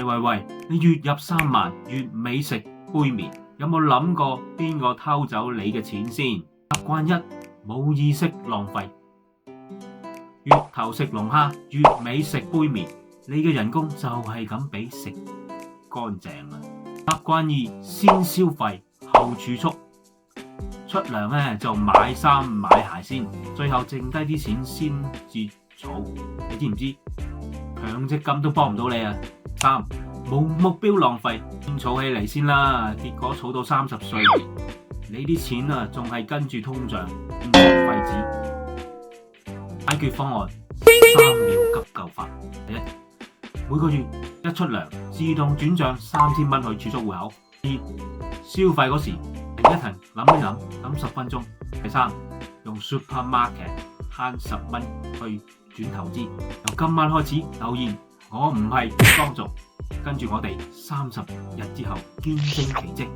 喂，你月入3萬，月尾食杯麵，有冇諗過邊個偷走你嘅錢先？習慣一，冇意識浪費。月頭食龍蝦，月尾食杯麵，你嘅人工就係咁俾食乾淨啦。習慣二，先消費後儲蓄。出糧咧就買衫買鞋先，最後剩低啲錢先至儲。你知唔知強積金都幫唔到你啊？三，冇目標浪費，先儲起嚟先啦，結果儲到30歲，你啲錢啊仲係跟住通脹變成廢紙。解決方案3秒急救法：第一，每個月一出糧自動轉賬3000蚊去儲蓄戶口。二，消費嗰時停一停，諗一諗，等10分鐘。第三，用 supermarket 慳10蚊去轉投資。由今晚開始留言，我唔係月光族，跟住我哋30日之後見證奇蹟。